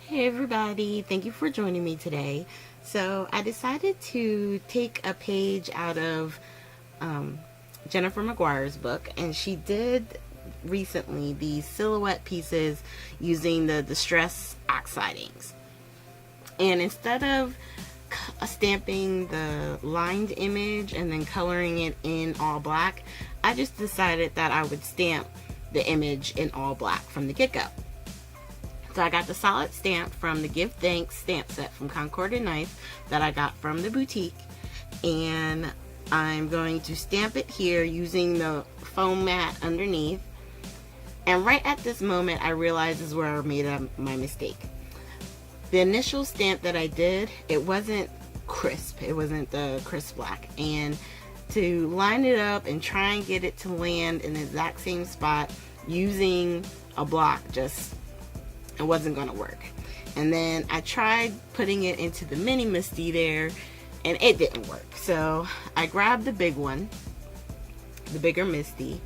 Hey everybody, thank you for joining me today. So I decided to take a page out of Jennifer McGuire's book, and she did recently these silhouette pieces using the distress oxidings. And instead of stamping the lined image and then coloring it in all black, I just decided that I would stamp the image in all black from the get-go. So I got the solid stamp from the Give Thanks stamp set from Concord and Knife that I got from the boutique, and I'm going to stamp it here using the foam mat underneath. And right at this moment I realized this is where I made my mistake. The initial stamp that I did, it wasn't crisp, it wasn't the crisp black, and to line it up and try and get it to land in the exact same spot using a block, it wasn't going to work. And then I tried putting it into the mini Misty there, and it didn't work. So I grabbed the big one, the bigger Misty.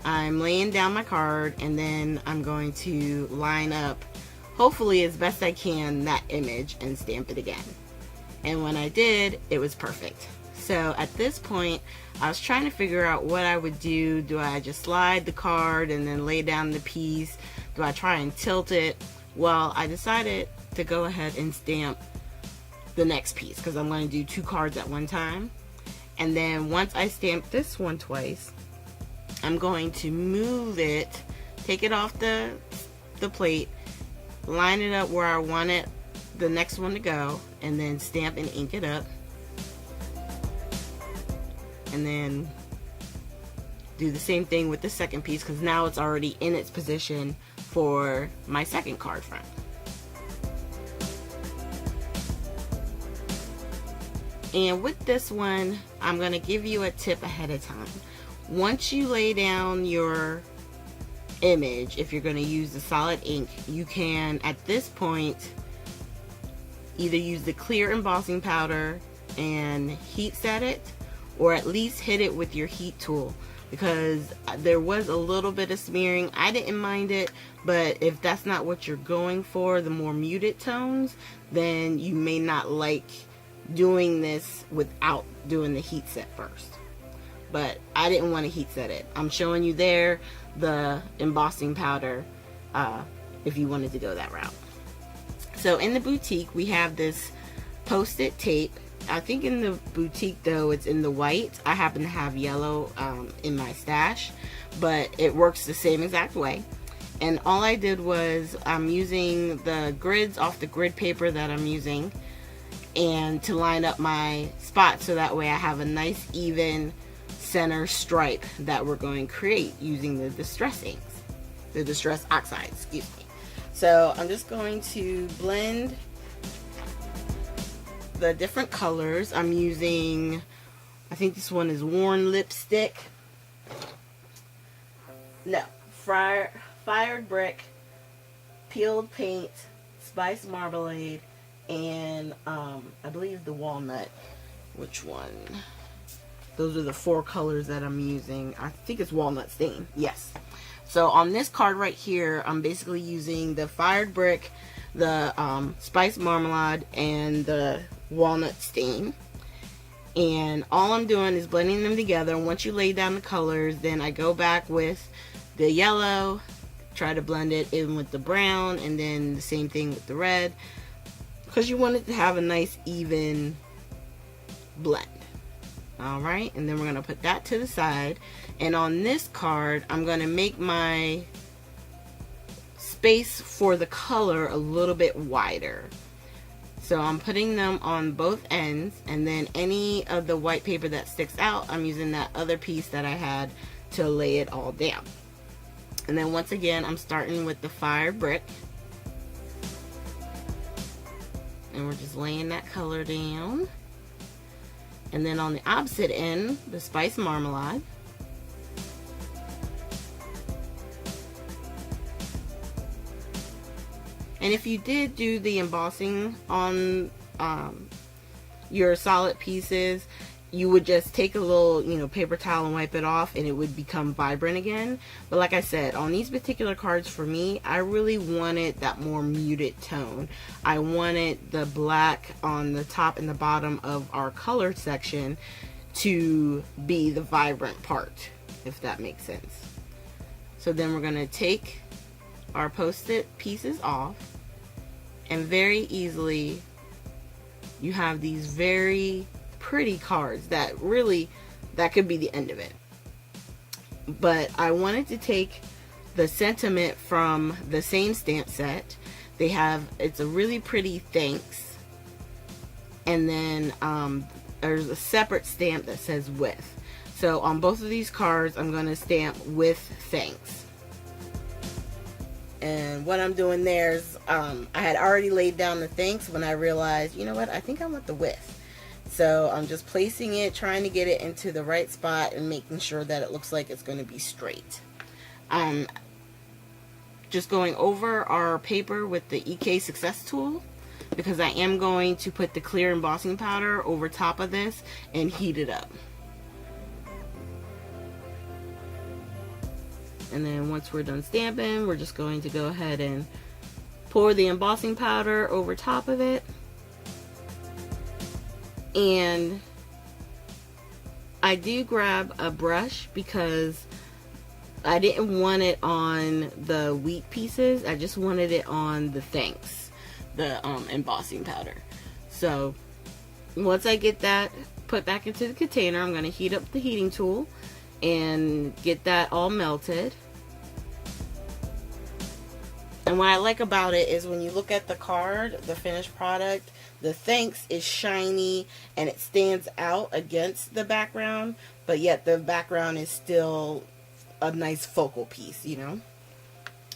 I'm laying down my card, and then I'm going to line up, hopefully as best I can, that image and stamp it again. And when I did, it was perfect. So at this point, I was trying to figure out what I would do. Do I just slide the card and then lay down the piece? Do I try and tilt it? Well, I decided to go ahead and stamp the next piece because I'm going to do 2 cards at one time. And then once I stamp this one twice, I'm going to move it, take it off the plate, line it up where I want it, the next one to go, and then stamp and ink it up. And then do the same thing with the second piece because now it's already in its position for my second card front. And with this one, I'm going to give you a tip ahead of time. Once you lay down your image, if you're going to use the solid ink, you can at this point either use the clear embossing powder and heat set it, or at least hit it with your heat tool, because there was a little bit of smearing. I didn't mind it, but if that's not what you're going for, the more muted tones, then you may not like doing this without doing the heat set first. But I didn't want to heat set it. I'm showing you there the embossing powder if you wanted to go that route. So in the boutique we have this post-it tape. I think in the boutique though it's in the white. I happen to have yellow in my stash, but it works the same exact way. And all I did was I'm using the grids off the grid paper that I'm using, and to line up my spots so that way I have a nice even center stripe that we're going to create using the distress inks, the distress oxides, excuse me. So I'm just going to blend the different colors. I'm using, I think this one is Worn Lipstick. No, Fired Brick, Peeled Paint, Spice Marmalade, and I believe the Walnut. Which one? Those are the 4 colors that I'm using. I think it's Walnut Stain. Yes. So on this card right here, I'm basically using the Fired Brick, the Spice Marmalade, and the Walnut Stain. And all I'm doing is blending them together. Once you lay down the colors, then I go back with the yellow, try to blend it in with the brown, and then the same thing with the red, because you want it to have a nice even blend. Alright, and then we're going to put that to the side. And on this card, I'm going to make my space for the color a little bit wider. So I'm putting them on both ends, and then any of the white paper that sticks out, I'm using that other piece that I had to lay it all down. And then once again, I'm starting with the Fired Brick. And we're just laying that color down. And then on the opposite end, the Spice Marmalade. And if you did do the embossing on your solid pieces, you would just take a little, paper towel and wipe it off, and it would become vibrant again. But like I said, on these particular cards, for me, I really wanted that more muted tone. I wanted the black on the top and the bottom of our color section to be the vibrant part, if that makes sense. So then we're going to take our post-it pieces off, and very easily you have these very pretty cards that could be the end of it. But I wanted to take the sentiment from the same stamp set. It's a really pretty thanks, and then there's a separate stamp that says with. So on both of these cards, I'm going to stamp with thanks. And what I'm doing there is, I had already laid down the thanks when I realized, you know what, I think I want the with. So I'm just placing it, trying to get it into the right spot and making sure that it looks like it's going to be straight. Just going over our paper with the EK Success tool, because I am going to put the clear embossing powder over top of this and heat it up. And then once we're done stamping, we're just going to go ahead and pour the embossing powder over top of it. And I do grab a brush because I didn't want it on the wheat pieces. I just wanted it on the thanks, the embossing powder. So once I get that put back into the container, I'm going to heat up the heating tool and get that all melted. And what I like about it is when you look at the card, the finished product, the thanks is shiny and it stands out against the background, but yet the background is still a nice focal piece, And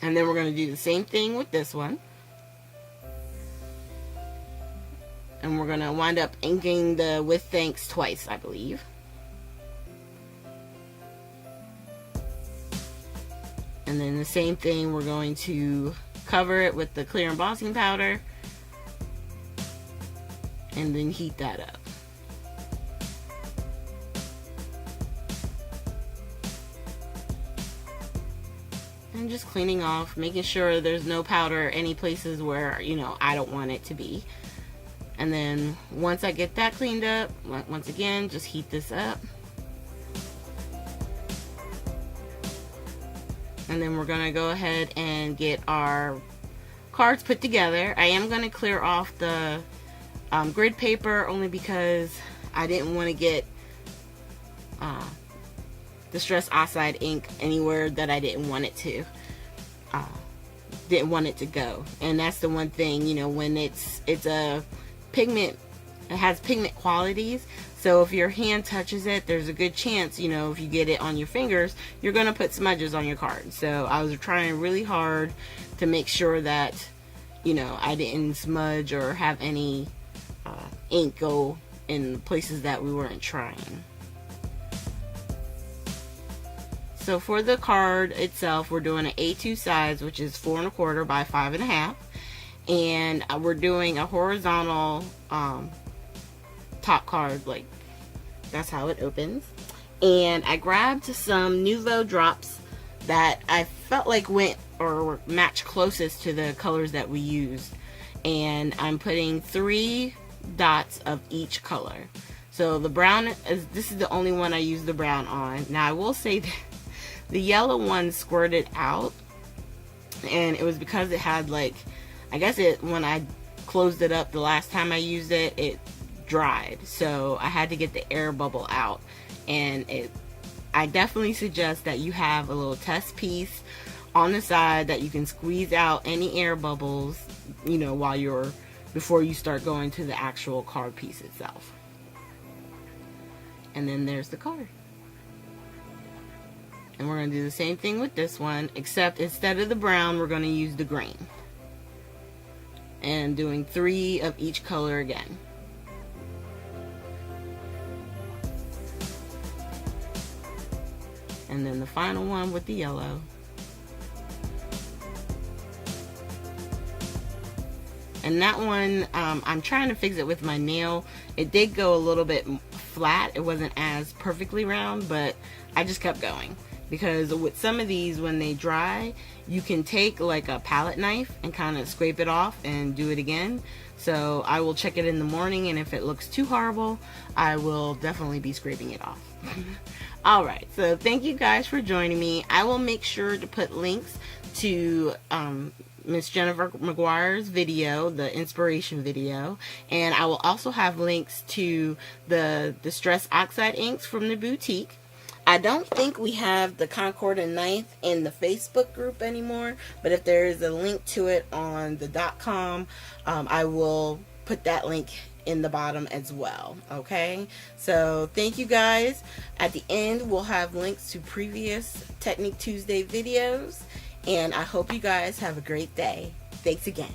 then we're going to do the same thing with this one. And we're going to wind up inking the with thanks twice, I believe. And then the same thing, we're going to cover it with the clear embossing powder and then heat that up. And just cleaning off, making sure there's no powder any places where, I don't want it to be. And then once I get that cleaned up, once again, just heat this up. And then we're going to go ahead and get our cards put together. I am going to clear off the grid paper only because I didn't want to get Distress Oxide ink anywhere that I didn't want it to. Didn't want it to go. And that's the one thing, when it's a pigment, it has pigment qualities. So if your hand touches it, there's a good chance, if you get it on your fingers, you're going to put smudges on your card. So I was trying really hard to make sure that, I didn't smudge or have any ink go in places that we weren't trying. So for the card itself, we're doing an A2 size, which is 4 1/4 by 5 1/2. And we're doing a horizontal top card, like that's how it opens. And I grabbed some Nouveau drops that I felt like went or matched closest to the colors that we used, and I'm putting 3 dots of each color. So the brown this is the only one I used the brown on. Now I will say that the yellow one squirted out, and it was because it had when I closed it up the last time I used it, it dried, so I had to get the air bubble out. And I definitely suggest that you have a little test piece on the side that you can squeeze out any air bubbles, before you start going to the actual card piece itself. And then there's the card. And we're going to do the same thing with this one, except instead of the brown, we're going to use the green. And doing 3 of each color again. And then the final one with the yellow. And that one, I'm trying to fix it with my nail. It did go a little bit flat. It wasn't as perfectly round, but I just kept going. Because with some of these, when they dry, you can take like a palette knife and kind of scrape it off and do it again. So I will check it in the morning, and if it looks too horrible, I will definitely be scraping it off. Alright, so thank you guys for joining me. I will make sure to put links to Miss Jennifer McGuire's video, the inspiration video, and I will also have links to the Distress Oxide inks from the boutique. I don't think we have the Concord and Ninth in the Facebook group anymore, but if there is a link to it on the .com, I will put that link in the bottom as well. Okay, so thank you guys. At the end, we'll have links to previous Technique Tuesday videos, and I hope you guys have a great day. Thanks again.